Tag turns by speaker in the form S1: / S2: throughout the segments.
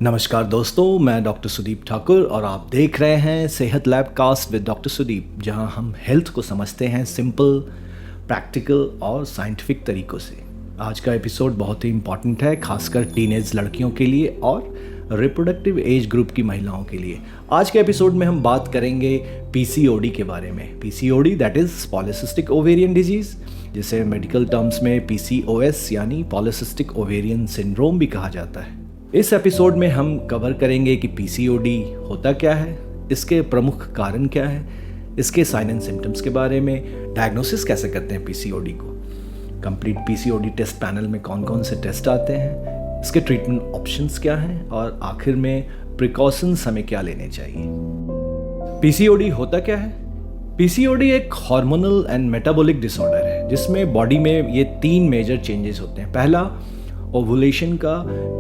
S1: नमस्कार दोस्तों, मैं डॉक्टर सुदीप ठाकुर और आप देख रहे हैं Sehat lab cast with doctor Sudeep, जहां हम हेल्थ को समझते हैं सिंपल, प्रैक्टिकल और साइंटिफिक तरीक़ों से। आज का एपिसोड बहुत ही इम्पॉर्टेंट है, खासकर टीनेज लड़कियों के लिए और रिप्रोडक्टिव एज ग्रुप की महिलाओं के लिए। आज के एपिसोड में हम बात करेंगे पीसीओडी के बारे में। PCOD that is polycystic ovarian disease, जिसे मेडिकल टर्म्स में पीसीओएस यानी पॉलीसिस्टिक ओवेरियन सिंड्रोम भी कहा जाता है। इस एपिसोड में हम कवर करेंगे कि पीसीओडी होता क्या है, इसके प्रमुख कारण क्या है, इसके साइन एंड सिम्टम्स के बारे में, डायग्नोसिस कैसे करते हैं पीसीओडी को, कंप्लीट पीसीओडी टेस्ट पैनल में कौन कौन से टेस्ट आते हैं, इसके ट्रीटमेंट ऑप्शंस क्या हैं और आखिर में प्रिकॉशंस हमें क्या लेने चाहिए। पीसीओडी होता क्या है? पीसीओडी एक हार्मोनल एंड मेटाबॉलिक डिसऑर्डर है जिसमें बॉडी में ये 3 मेजर चेंजेस होते हैं। पहला, ओवुलेशन का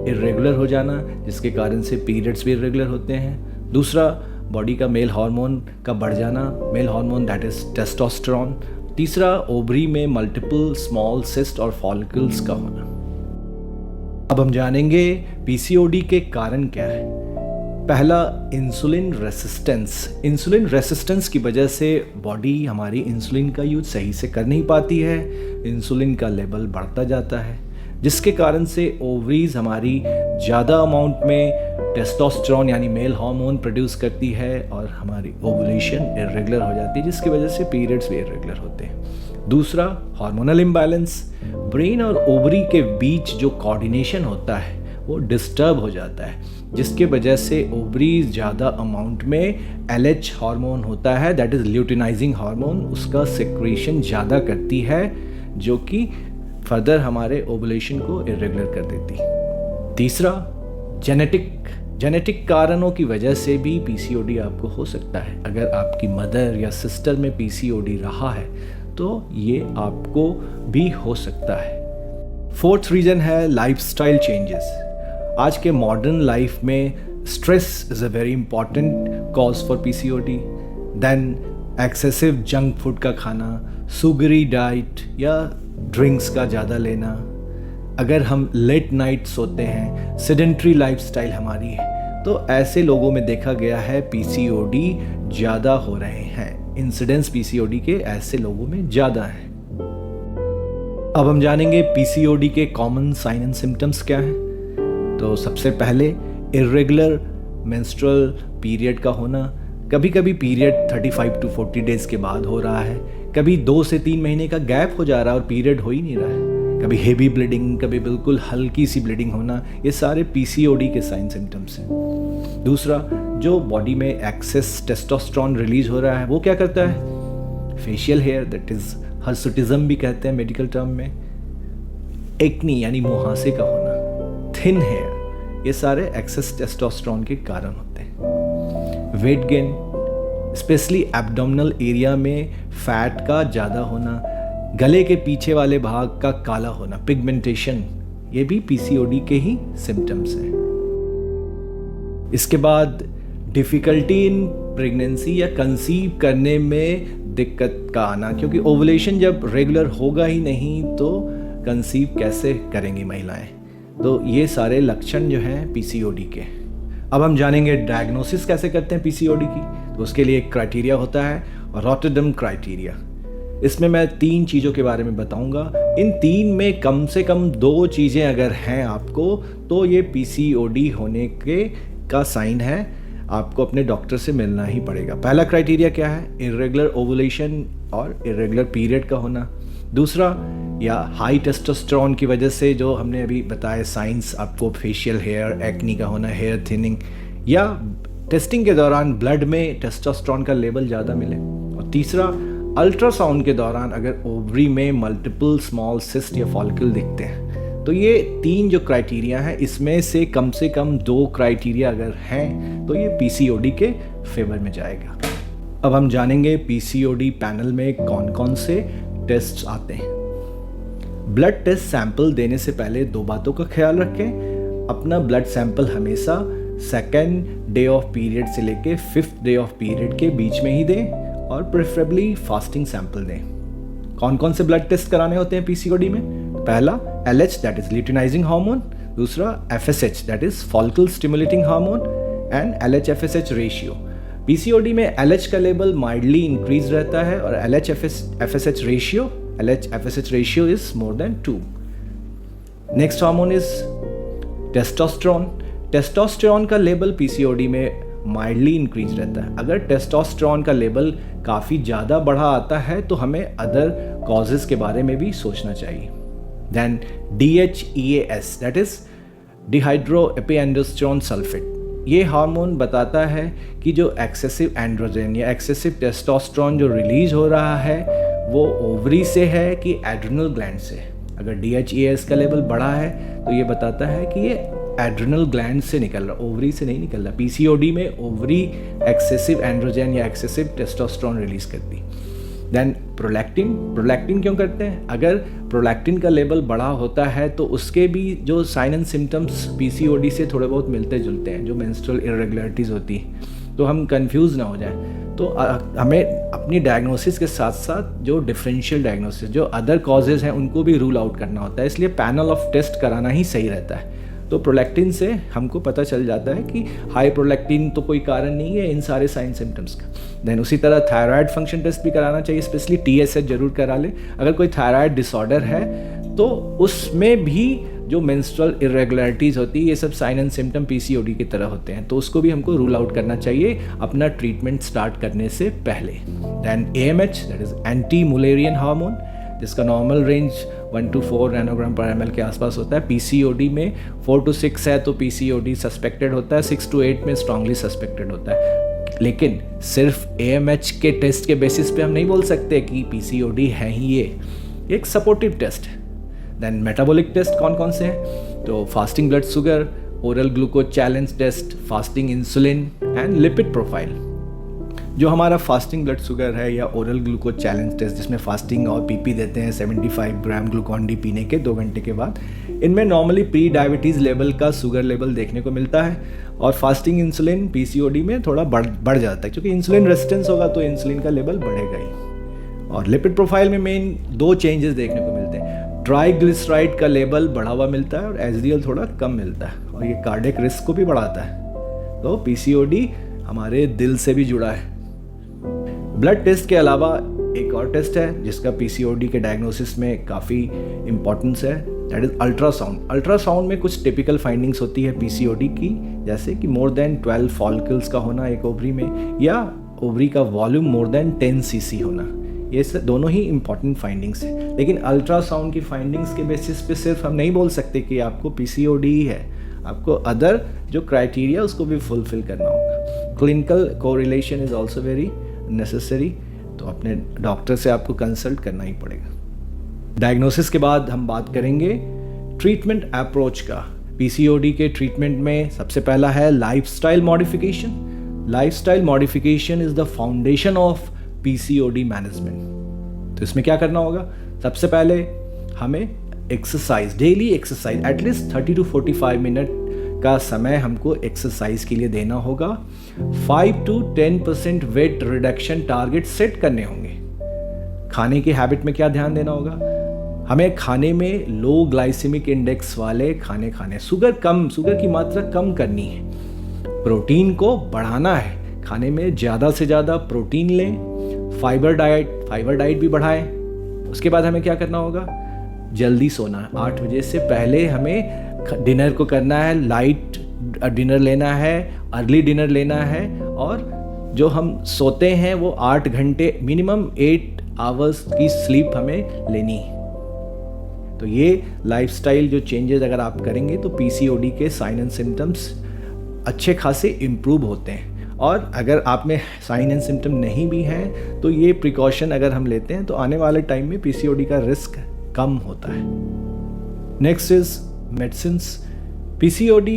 S1: इरेगुलर हो जाना, जिसके कारण से पीरियड्स भी इरेगुलर होते हैं। दूसरा, बॉडी का मेल हार्मोन का बढ़ जाना, male hormone that is testosterone. तीसरा, ओवरी में मल्टीपल स्मॉल सिस्ट और फॉलिकल्स का होना। अब हम जानेंगे पीसीओडी के कारण क्या है। पहला, इंसुलिन रेसिस्टेंस। इंसुलिन रेसिस्टेंस की वजह से बॉडी हमारी इंसुलिन का यूज सही से कर नहीं पाती है, इंसुलिन का लेवल बढ़ता जाता है, जिसके कारण से ओवरीज हमारी ज़्यादा अमाउंट में टेस्टोस्टेरोन यानी मेल हार्मोन प्रोड्यूस करती है और हमारी ओवुलेशन इरेगुलर हो जाती है, जिसकी वजह से पीरियड्स भी इरेगुलर होते हैं। दूसरा, हार्मोनल इम्बैलेंस। ब्रेन और ओवरी के बीच जो कोऑर्डिनेशन होता है वो डिस्टर्ब हो जाता है, जिसके वजह से ओवरीज ज़्यादा अमाउंट में एलएच हार्मोन होता है दैट इज़ ल्यूटिनाइजिंग हार्मोन, उसका सिक्रीशन ज़्यादा करती है, जो कि फर्दर हमारे ओवुलेशन को इरेगुलर कर देती। तीसरा, जेनेटिक कारणों की वजह से भी पीसीओडी आपको हो सकता है। अगर आपकी मदर या सिस्टर में पीसीओडी रहा है तो ये आपको भी हो सकता है। फोर्थ रीजन है लाइफस्टाइल चेंजेस। आज के मॉडर्न लाइफ में stress is a very important cause for PCOD. Then excessive junk food का खाना, सुगरी डाइट या ड्रिंक्स का ज़्यादा लेना। अगर हम लेट नाइट सोते हैं, सेडेंट्री लाइफस्टाइल हमारी है, तो ऐसे लोगों में देखा गया है पीसीओडी ज़्यादा हो रहे हैं। इंसिडेंस पीसीओडी के ऐसे लोगों में ज़्यादा है। अब हम जानेंगे पीसीओडी के कॉमन साइन एंड सिम्टम्स क्या हैं। तो सबसे पहले, इरेगुलर मेंस्ट्रुअल पीरियड का होना। कभी कभी पीरियड 35 to 40 डेज के बाद हो रहा है, कभी 2 से 3 महीने का गैप हो जा रहा है और पीरियड हो ही नहीं रहा है, कभी हेवी ब्लीडिंग, कभी बिल्कुल हल्की सी ब्लीडिंग होना। ये सारे पीसीओडी के साइन सिम्टम्स हैं। दूसरा, जो बॉडी में एक्सेस टेस्टोस्टेरोन रिलीज हो रहा है वो क्या करता है? फेशियल हेयर दैट इज हर्सुटिज्म भी कहते हैं मेडिकल टर्म में। एक्नी यानी मुहासे का होना, थिन हेयर, ये सारे एक्सेस टेस्टोस्टेरोन के कारण होते हैं। Weight gain, specially abdominal area में फैट का ज़्यादा होना, गले के पीछे वाले भाग का काला होना, पिगमेंटेशन, ये भी पीसीओडी के ही सिम्टम्स हैं। इसके बाद डिफ़िकल्टी इन प्रेगनेंसी या कंसीव करने में दिक्कत का आना, क्योंकि ओवुलेशन जब रेगुलर होगा ही नहीं तो कंसीव कैसे करेंगी महिलाएं। तो ये सारे लक्षण जो हैं पीसीओडी के। अब हम जानेंगे डायग्नोसिस कैसे करते हैं पीसीओडी की। तो उसके लिए एक क्राइटेरिया होता है, रॉटरडम क्राइटेरिया। इसमें मैं 3 चीज़ों के बारे में बताऊंगा। इन 3 में कम से कम 2 चीज़ें अगर हैं आपको तो ये पीसीओडी होने का साइन है, आपको अपने डॉक्टर से मिलना ही पड़ेगा। पहला क्राइटेरिया क्या है? इरेगुलर ओवुलेशन और इरेगुलर पीरियड का होना। दूसरा, या हाई टेस्टोस्टेरोन की वजह से जो हमने अभी बताए साइंस, आपको फेशियल हेयर, एक्नी का होना, हेयर थिनिंग, या टेस्टिंग के दौरान ब्लड में टेस्टोस्टेरोन का लेवल ज़्यादा मिले। और तीसरा, अल्ट्रासाउंड के दौरान अगर ओवरी में मल्टीपल स्मॉल सिस्ट या फॉलिकल दिखते हैं। तो ये 3 जो क्राइटेरिया हैं, इसमें से कम 2 क्राइटेरिया अगर हैं तो ये पीसीओडी के फेवर में जाएगा। अब हम जानेंगे पीसीओडी पैनल में कौन कौन से टेस्ट आते हैं। ब्लड टेस्ट सैंपल देने से पहले 2 बातों का ख्याल रखें। अपना ब्लड सैंपल हमेशा 2nd डे ऑफ पीरियड से लेके 5th डे ऑफ पीरियड के बीच में ही दें और प्रेफरेबली फास्टिंग सैंपल दें। कौन कौन से ब्लड टेस्ट कराने होते हैं पीसीओडी में? पहला, LH that is luteinizing hormone. दूसरा FSH that is follicle stimulating hormone and LH-FSH ratio. PCOD में LH का लेवल माइल्डली इंक्रीज रहता है और LH-FSH ratio is more than 2। Next hormone is testosterone. Testosterone का लेवल PCOD में mildly increase रहता है। अगर टेस्टोस्टेरोन का लेवल काफ़ी ज़्यादा बढ़ा आता है तो हमें अदर कॉजेज़ के बारे में भी सोचना चाहिए। Then DHEAS that is dehydroepiandrosterone sulphate. ये हार्मोन बताता है कि जो एक्सेसिव एंड्रोजन या एक्सेसिव टेस्टोस्टेरोन जो रिलीज हो रहा है वो ओवरी से है कि एड्रिनल ग्लैंड से। अगर DHEAS का लेवल बढ़ा है तो ये बताता है कि ये एड्रिनल ग्लैंड से निकल रहा, ओवरी से नहीं निकल रहा। PCOD में ओवरी एक्सेसिव एंड्रोजन या एक्सेसिव टेस्टोस्टेरोन रिलीज करती। देन प्रोलैक्टिन क्यों करते हैं? अगर प्रोलैक्टिन का लेवल बढ़ा होता है तो उसके भी जो साइन एंड सिम्टम्स PCOD से थोड़े बहुत मिलते जुलते हैं, जो मेंस्ट्रुअल इरेगुलरिटीज़ होती है, तो हम कंफ्यूज ना हो जाए। तो हमें अपनी डायग्नोसिस के साथ साथ जो डिफरेंशियल डायग्नोसिस, जो अदर कॉजेज़ हैं, उनको भी रूल आउट करना होता है। इसलिए पैनल ऑफ टेस्ट कराना ही सही रहता है। तो प्रोलैक्टिन से हमको पता चल जाता है कि हाई प्रोलैक्टिन तो कोई कारण नहीं है इन सारे साइन सिम्टम्स का। देन उसी तरह थायराइड फंक्शन टेस्ट भी कराना चाहिए, स्पेशली TSH जरूर करा ले। अगर कोई थायराइड डिसऑर्डर है तो उसमें भी जो मेंस्ट्रुअल इरेगुलरिटीज़ होती है, ये सब साइन एंड सिम्टम PCOD की तरह होते हैं, तो उसको भी हमको रूल आउट करना चाहिए अपना ट्रीटमेंट स्टार्ट करने से पहले। Then AMH that is anti mullerian hormone, जिसका normal range 1 to 4 nanogram per ml के आसपास होता है। PCOD में 4 to 6 है तो PCOD सस्पेक्टेड होता है, 6 to 8 में स्ट्रांगली सस्पेक्टेड होता है। लेकिन सिर्फ AMH के टेस्ट के बेसिस पे हम नहीं बोल सकते कि PCOD है ही ये, एक सपोर्टिव टेस्ट है। देन मेटाबॉलिक टेस्ट कौन कौन से हैं? तो fasting blood sugar, oral glucose challenge test, fasting insulin and lipid profile. जो हमारा फास्टिंग ब्लड शुगर है या ओरल ग्लूकोज चैलेंज टेस्ट, जिसमें फास्टिंग और PP देते हैं 75 ग्राम ग्लूकॉन डी पीने के 2 घंटे के बाद, इनमें नॉर्मली प्री डायबिटीज़ लेवल का शुगर लेवल देखने को मिलता है। और फास्टिंग इंसुलिन PCOD में थोड़ा बढ़ जाता है, क्योंकि इंसुलिन रेजिस्टेंस होगा तो इंसुलिन का लेवल बढ़ेगा ही। और लिपिड प्रोफाइल में मेन 2 चेंजेस देखने को मिलते हैं। ट्राइग्लिसराइड का लेवल बढ़ा हुआ मिलता है और HDL थोड़ा कम मिलता है, और ये कार्डियक रिस्क को भी बढ़ाता है। तो PCOD हमारे दिल से भी जुड़ा है। ब्लड टेस्ट के अलावा एक और टेस्ट है जिसका PCOD के डायग्नोसिस में काफ़ी इम्पोर्टेंस है, दैट इज़ अल्ट्रासाउंड। अल्ट्रासाउंड में कुछ टिपिकल फाइंडिंग्स होती है PCOD की, जैसे कि मोर देन 12 फॉलिकल्स का होना एक ओवरी में, या ओवरी का वॉल्यूम मोर देन 10 cc होना। ये दोनों ही इम्पॉर्टेंट फाइंडिंग्स हैं। लेकिन अल्ट्रासाउंड की फाइंडिंग्स के बेसिस पे सिर्फ हम नहीं बोल सकते कि आपको PCOD ही है, आपको अदर जो क्राइटेरिया उसको भी फुलफिल करना होगा। Clinical correlation is also very necessary, तो अपने डॉक्टर से आपको कंसल्ट करना ही पड़ेगा। डायग्नोसिस के बाद हम बात करेंगे ट्रीटमेंट अप्रोच का। PCOD के ट्रीटमेंट में सबसे पहला है lifestyle modification. Lifestyle modification is the foundation of PCOD management. तो इसमें क्या करना होगा? सबसे पहले हमें exercise, daily exercise at least 30 to 45 minute का समय हमको एक्सरसाइज के लिए देना होगा। 5 to 10% weight reduction target set करने होंगे। खाने की हैबिट में क्या ध्यान देना होगा? हमें खाने में लो ग्लाइसेमिक इंडेक्स वाले खाने खाने, शुगर की मात्रा कम करनी है। प्रोटीन को बढ़ाना है, खाने में ज़्यादा से ज़्यादा प्रोटीन लें। फाइबर डाइट भी बढ़ाएं। उसके बाद हमें क्या करना होगा? जल्दी सोना है। 8 बजे से पहले हमें डिनर को करना है, लाइट डिनर लेना है, अर्ली डिनर लेना है, और जो हम सोते हैं वो 8 घंटे, मिनिमम 8 आवर्स की स्लीप हमें लेनी है। तो ये लाइफस्टाइल जो चेंजेस अगर आप करेंगे तो PCOD के साइन एंड सिम्टम्स अच्छे खासे इम्प्रूव होते हैं। और अगर आप में साइन एंड सिम्टम नहीं भी हैं तो ये प्रिकॉशन अगर हम लेते हैं तो आने वाले टाइम में PCOD का रिस्क कम होता है। Next is medicines. PCOD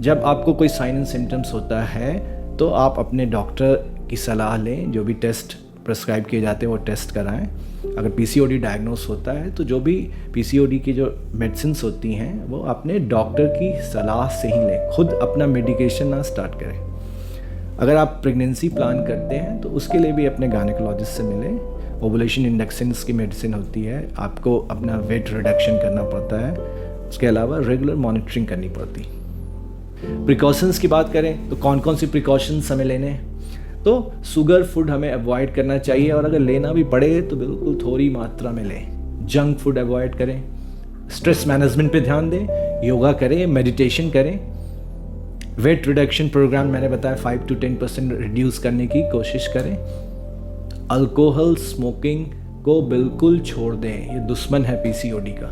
S1: जब आपको कोई साइन एंड सिम्टम्स होता है तो आप अपने डॉक्टर की सलाह लें, जो भी टेस्ट प्रेस्क्राइब किए जाते हैं वो टेस्ट कराएं। अगर PCOD डायग्नोस होता है तो जो भी PCOD की जो मेडिसिन्स होती हैं वो अपने डॉक्टर की सलाह से ही लें, खुद अपना मेडिकेशन ना स्टार्ट करें। अगर आप प्रेगनेंसी प्लान करते हैं तो उसके लिए भी अपने गायनेकोलॉजिस्ट से मिलें। ओवुलेशन इंडक्शंस की मेडिसिन होती है, आपको अपना वेट रिडक्शन करना पड़ता है, उसके अलावा रेगुलर मॉनिटरिंग करनी पड़ती। प्रिकॉशंस की बात करें तो कौन कौन सी प्रिकॉशंस हमें लेने हैं, तो शुगर फूड हमें अवॉइड करना चाहिए, और अगर लेना भी पड़े तो बिल्कुल थोड़ी मात्रा में लें। जंक फूड अवॉइड करें, स्ट्रेस मैनेजमेंट पे ध्यान दें, योगा करें, मेडिटेशन करें। वेट रिडक्शन प्रोग्राम मैंने बताया 5 to 10% रिड्यूस करने की कोशिश करें। अल्कोहल स्मोकिंग को बिल्कुल छोड़ दें, ये दुश्मन है पीसीओडी का।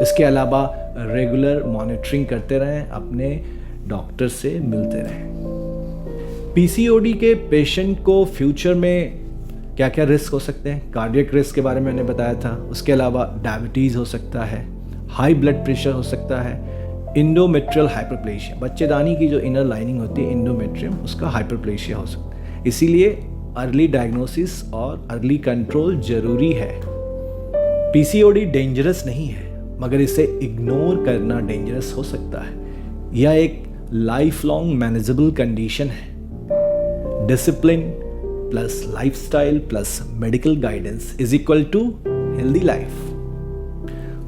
S1: इसके अलावा रेगुलर मॉनिटरिंग करते रहें, अपने डॉक्टर से मिलते रहें। पीसीओडी के पेशेंट को फ्यूचर में क्या क्या रिस्क हो सकते हैं, कार्डियक रिस्क के बारे में मैंने बताया था। उसके अलावा डायबिटीज़ हो सकता है, हाई ब्लड प्रेशर हो सकता है, इंडोमेट्रियल हाइपरप्लेशिया, बच्चेदानी की जो इनर लाइनिंग होती है इंडोमेट्रियम, उसका हाइपरप्लेशिया हो सकता है। इसीलिए अर्ली डायग्नोसिस और अर्ली कंट्रोल जरूरी है। पीसीओडी डेंजरस नहीं है, मगर इसे इग्नोर करना डेंजरस हो सकता है। यह एक लाइफ लॉन्ग मैनेजेबल कंडीशन है। Discipline plus lifestyle plus medical guidance is equal to healthy life.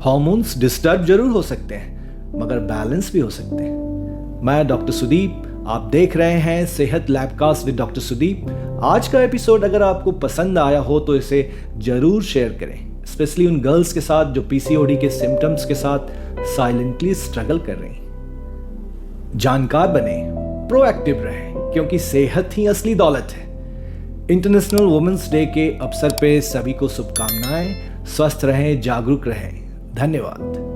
S1: Hormones disturb जरूर हो सकते हैं, मगर बैलेंस भी हो सकते हैं। मैं डॉक्टर सुदीप, आप देख रहे हैं सेहत लैबकास्ट विद डॉक्टर सुदीप। आज का एपिसोड अगर आपको पसंद आया हो तो इसे जरूर शेयर करें, स्पेशली उन गर्ल्स के साथ जो पीसीओडी के सिम्टम्स के साथ साइलेंटली स्ट्रगल कर रही हैं। जानकार बने, प्रोएक्टिव रहें, क्योंकि सेहत ही असली दौलत है। इंटरनेशनल वुमेन्स डे के अवसर पे सभी को शुभकामनाएं। स्वस्थ रहें, जागरूक रहें। धन्यवाद।